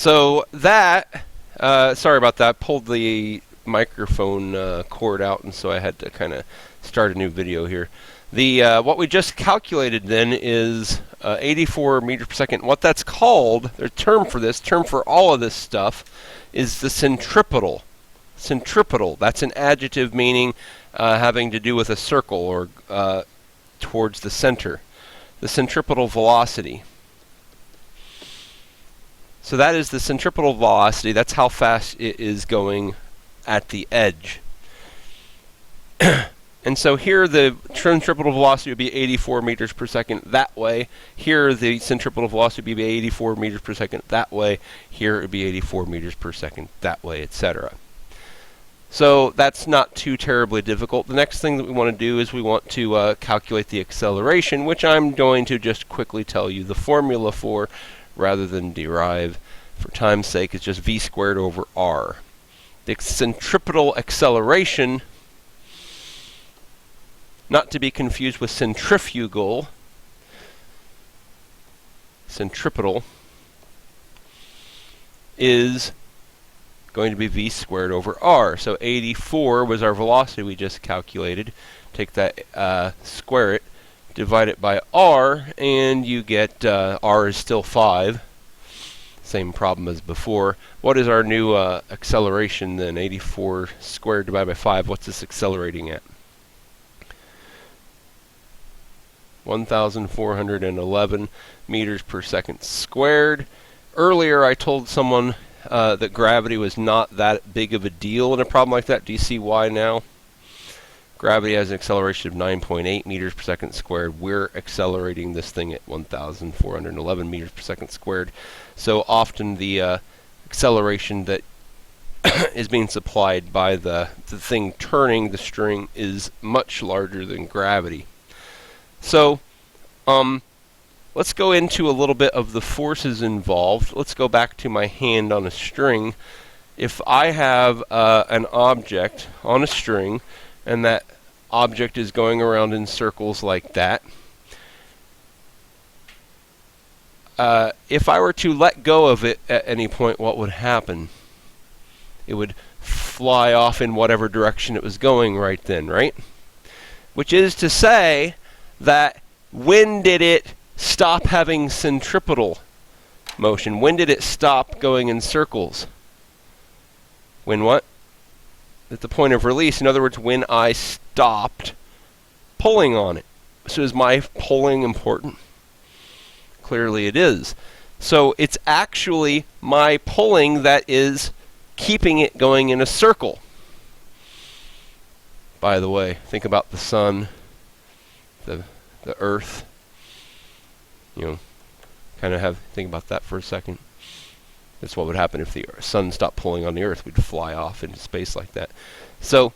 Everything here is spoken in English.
So that, sorry about that, pulled the microphone cord out, and so I had to kind of start a new video here. What we just calculated then is 84 meters per second. What that's called, the term for all of this stuff, is the centripetal. Centripetal, that's an adjective meaning having to do with a circle or towards the center. The centripetal velocity. So that is the centripetal velocity. That's how fast it is going at the edge. And so here the centripetal velocity would be 84 meters per second that way. Here the centripetal velocity would be 84 meters per second that way. Here it would be 84 meters per second that way, etc. So that's not too terribly difficult. The next thing that we want to do is we want to calculate the acceleration, which I'm going to just quickly tell you the formula for rather than derive. For time's sake, it's just v squared over r. The centripetal acceleration, not to be confused with centrifugal, centripetal, is going to be v squared over r. So 84 was our velocity we just calculated. Take that, square it, divide it by r, and you get r is still 5. Same problem as before. What is our new acceleration then? 84 squared divided by 5. What's this accelerating at? 1,411 meters per second squared. Earlier I told someone that gravity was not that big of a deal in a problem like that. Do you see why now? Gravity has an acceleration of 9.8 meters per second squared. We're accelerating this thing at 1,411 meters per second squared. So often the acceleration that is being supplied by the thing turning the string is much larger than gravity. So let's go into a little bit of the forces involved. Let's go back to my hand on a string. If I have an object on a string, and that object is going around in circles like that, if I were to let go of it at any point, what would happen? It would fly off in whatever direction it was going right then, right? Which is to say that when did it stop having centripetal motion? When did it stop going in circles? When what? At the point of release. In other words, when I stopped pulling on it. So is my pulling important? Clearly it is. So it's actually my pulling that is keeping it going in a circle. By the way, think about the sun, the earth. You know, kind of think about that for a second. That's what would happen if the sun stopped pulling on the earth. We'd fly off into space like that. So